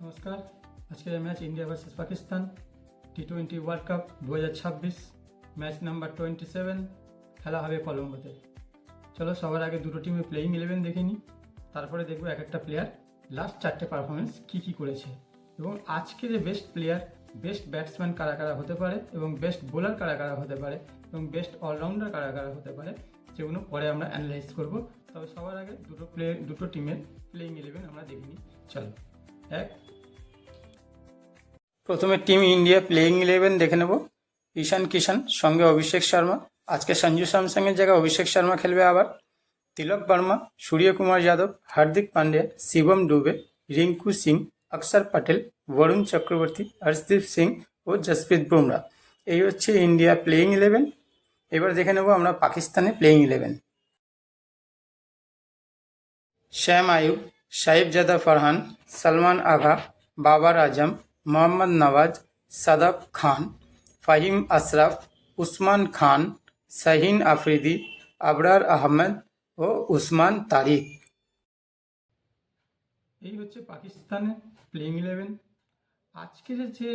নমস্কার। আজকের match India versus Pakistan T20 world cup 2026, match number 27 খেলা হবে কলম্বোতে। চলো সবার আগে দুটো টিমের প্লেইং 11 দেখে নিই, তারপরে দেখবো এক একটা প্লেয়ার লাস্ট 4টে পারফরমেন্স কী করেছে এবং আজকে যে বেস্ট প্লেয়ার, বেস্ট ব্যাটসম্যান কারা কারা হতে পারে এবং বেস্ট বোলার কারা কারা হতে পারে এবং বেস্ট অলরাউন্ডার কারা কারা হতে পারে সেগুলো পরে আমরা অ্যানালাইজ করবো। তবে সবার আগে দুটো টিমের প্লেইং 11 আমরা দেখে নিই। চলো প্রথমে টিম ইন্ডিয়া প্লেইং 11 দেখে নেব। ঈশান কিষান সঙ্গে অভিষেক শর্মা। আজকে সঞ্জু স্যামসংয়ের জায়গায় অভিষেক শর্মা খেলবে আবার। তিলক বর্মা, সূর্যকুমার যাদব, হার্দিক পান্ডিয়া, শিবম ডুবে, রিঙ্কু সিং, অক্ষর প্যাটেল, বরুণ চক্রবর্তী, হর্ষদীপ সিং ও জসপ্রীত বুমরা। এই হচ্ছে ইন্ডিয়া প্লেইং 11। এবার দেখে নেব আমরা পাকিস্তানে প্লেইং 11। শ্যাম আয়ুব, সাহিবজাদা ফারহান, সলমান আগা, বাবার আজম, মোহাম্মদ নওয়াজ, সাদাব খান, ফাহিম আশরাফ, উসমান খান, শাহিন আফ্রিদি, আবরার আহমেদ ও উসমান তারিক। এই হচ্ছে পাকিস্তানের প্লেইং 11। আজকের যে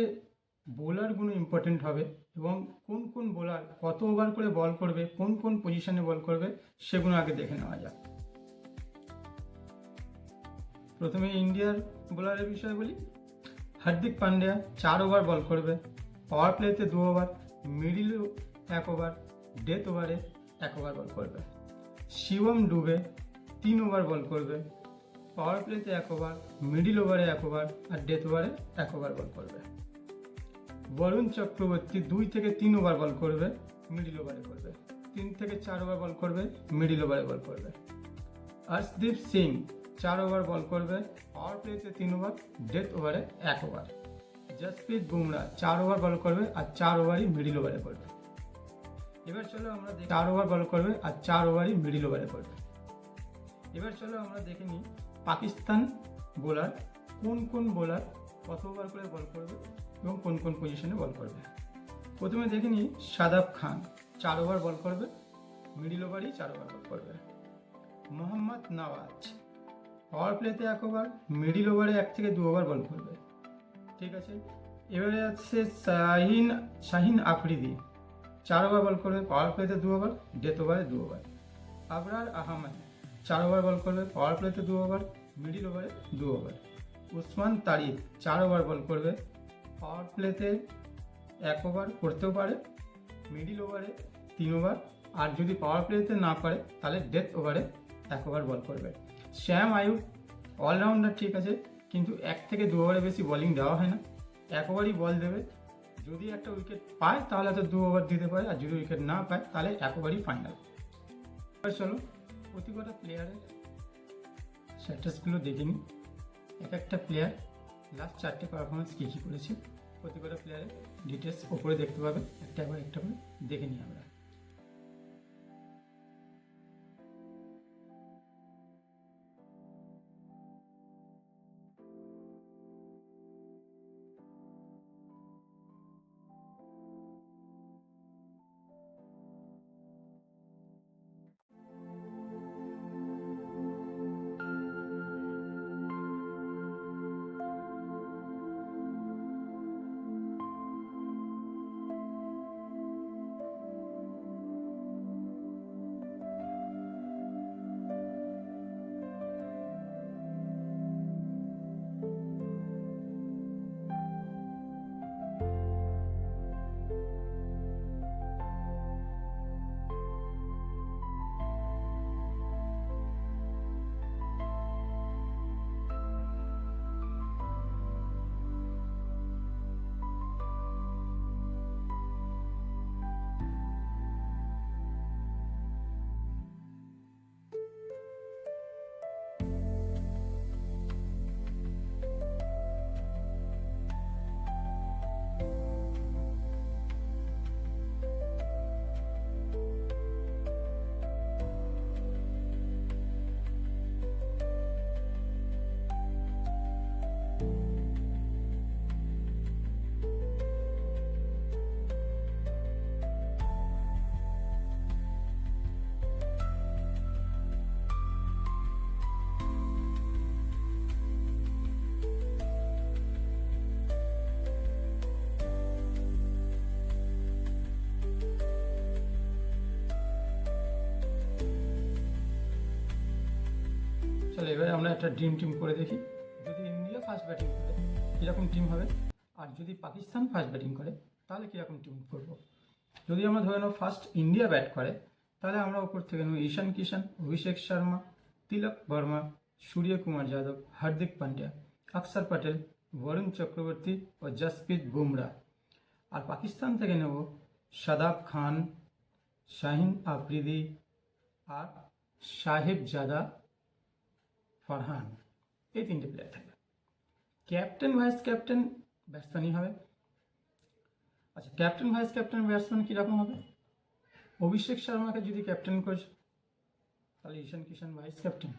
বোলারগুলো ইম্পর্টেন্ট হবে এবং কোন কোন বোলার কত ওভার করে বল করবে, কোন কোন পজিশনে বল করবে সেগুলো আগে দেখে নেওয়া যাক। প্রথমে ইন্ডিয়ার বোলারের বিষয়ে বলি। হার্দিক পান্ডিয়া 4 ওভার বল করবে, পাওয়ার প্লেতে 2 ওভার, মিডিলে 1 ওভার, ডেথ ওভারে 1 ওভার বল করবে। শিবম ডুবে 3 ওভার বল করবে, পাওয়ার প্লেতে 1 ওভার, মিডিল ওভারে 1 ওভার আর ডেথ ওভারে 1 ওভার বল করবে। বরুণ চক্রবর্তী 2 থেকে 3 ওভার বল করবে, মিডিল ওভারে করবে। 3 থেকে 4 ওভার বল করবে, মিডিল ওভারে বল করবে। হর্ষদীপ সিং 4 ওভার বল করবে, পাওয়ার প্লেতে 3 ওভার, ডেথ ওভারে 1 ওভার। জসপ্রীত বুমরা 4 ওভার বল করবে আর 4 ওভারই মিডিল ওভারে করবে। এবার চলো আমরা 4 ওভার বল করবে আর 4 ওভারই মিডিল ওভারে করবে। এবার চলো আমরা দেখে নিই পাকিস্তান বোলার কোন কোন বোলার কত ওভার করে বল করবে এবং কোন কোন পজিশনে বল করবে। প্রথমে দেখে নিই সাদাব খান 4 ওভার বল করবে, মিডিল ওভারই 4 ওভার বল করবে। মোহাম্মদ নওয়াজ পাওয়ার প্লেতে 1 ওভার, মিডিল ওভারে 1 থেকে 2 ওভার বল করবে। ঠিক আছে, এবারে আছে শাহিন আফ্রিদি 4 ওভার বল করবে, পাওয়ার প্লেতে 2 ওভার, ডেথ ওভারে 2 ওভার। আবরার আহমেদ 4 ওভার বল করবে, পাওয়ার প্লেতে 2 ওভার, মিডিল ওভারে 2 ওভার। উসমান তারিক 4 ওভার বল করবে, পাওয়ার প্লেতে 1 ওভার করতেও পারে, মিডিল ওভারে 3 ওভার আর যদি পাওয়ার প্লেতে না পারে তাহলে ডেথ ওভারে 1 ওভার বল করবে। শ্যাম আয়ুব অলরাউন্ডার ঠিক আছে, কিন্তু 1 থেকে 2 ওভারে বেশি বোলিং দেওয়া হয় না, 1 ওভারই বল দেবে। যদি একটা উইকেট পায় তাহলে তো 2 ওভার দিতে পারে, আর যদি উইকেট না পায় তাহলে 1 ওভারই ফাইনাল। এবার চলো প্রতি কটা প্লেয়ারের স্ট্যাটাসগুলো দেখে নিই। এক একটা প্লেয়ার লাস্ট 4টে পারফরমেন্স কী করেছে প্রতি কটা প্লেয়ারের ডিটেলস ওপরে দেখতে পাবে। একটা করে দেখে নিই আমরা। চলো এবারে আমরা একটা ড্রিম টিম করে দেখি। যদি ইন্ডিয়া ফার্স্ট ব্যাটিং করে কীরকম টিম হবে, আর যদি পাকিস্তান ফার্স্ট ব্যাটিং করে তাহলে কীরকম টিম করবো। যদি আমরা ধরে নাও ফার্স্ট ইন্ডিয়া ব্যাট করে, তাহলে আমরা ওপর থেকে নেব ঈশান কিষান, অভিষেক শর্মা, তিলক বর্মা, সূর্যকুমার যাদব, হার্দিক পান্ডিয়া, অক্ষর প্যাটেল, বরুণ চক্রবর্তী ও জসপ্রীত বুমরা। আর পাকিস্তান থেকে নেব শাদাব খান, শাহিন আফ্রিদি আর সাহেবজাদা ফারহান। এই তিনটে প্লেয়ার থাকবে। ক্যাপ্টেন ভাইস ক্যাপ্টেন ব্যাটসম্যানই হবে। আচ্ছা, ক্যাপ্টেন ভাইস ক্যাপ্টেন ব্যাটসম্যান কীরকম হবে? অভিষেক শর্মাকে যদি ক্যাপ্টেন করেছে তাহলে ঈশান কিষান ভাইস ক্যাপ্টেন,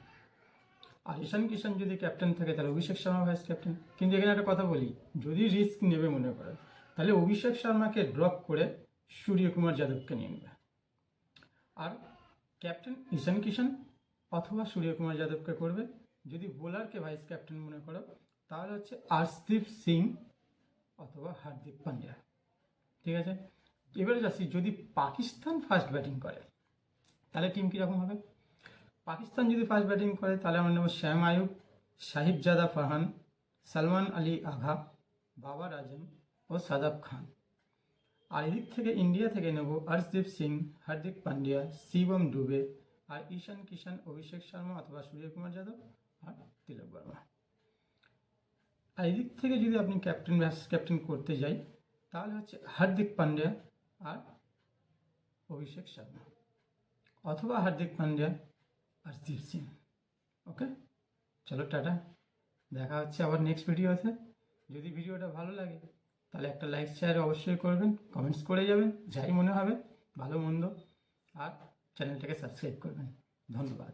আর ঈশান কিষান যদি ক্যাপ্টেন থাকে তাহলে অভিষেক শর্মা ভাইস ক্যাপ্টেন। কিন্তু এখানে একটা কথা বলি, যদি রিস্ক নেবে মনে করে তাহলে অভিষেক শর্মাকে ড্রপ করে সূর্যকুমার যাদবকে নিয়ে নেবে, আর ক্যাপ্টেন ঈশান কিষান অথবা সূর্যকুমার যাদবকে করবে। যদি বোলারকে ভাইস ক্যাপ্টেন মনে করো তাহলে হচ্ছে আর্শদীপ সিং অথবা হার্দিক পান্ডিয়া। ঠিক আছে, এবারে যাচ্ছি যদি পাকিস্তান ফার্স্ট ব্যাটিং করে তাহলে টিম কীরকম হবে। পাকিস্তান যদি ফার্স্ট ব্যাটিং করে তাহলে আমরা নেব শ্যাম আয়ুব, সাহিবজাদা ফারহান, সালমান আলী আঘা, বাবার আজম ও সাদাব খান। আর এদিক থেকে ইন্ডিয়া থেকে নেব আর্শদীপ সিং, হার্দিক পান্ডিয়া, শিবম ডুবে, আর ঈশান কিষান, অভিষেক শর্মা অথবা সূর্যকুমার যাদব আর তিলক বর্মা। আর এদিক থেকে যদি আপনি ক্যাপ্টেন ভাইস ক্যাপ্টেন করতে যাই তাহলে হচ্ছে হার্দিক পান্ডিয়া আর অভিষেক শর্মা, অথবা হার্দিক পান্ডিয়া আর্শদীপ সিং। ওকে, চলো টাটা, দেখা হচ্ছে আবার নেক্সট ভিডিওতে। যদি ভিডিওটা ভালো লাগে তাহলে একটা লাইক শেয়ার অবশ্যই করবেন, কমেন্টস করে যাবেন যাই মনে হবে ভালো মন্দ, আর চ্যানেলটাকে সাবস্ক্রাইব করবেন। ধন্যবাদ।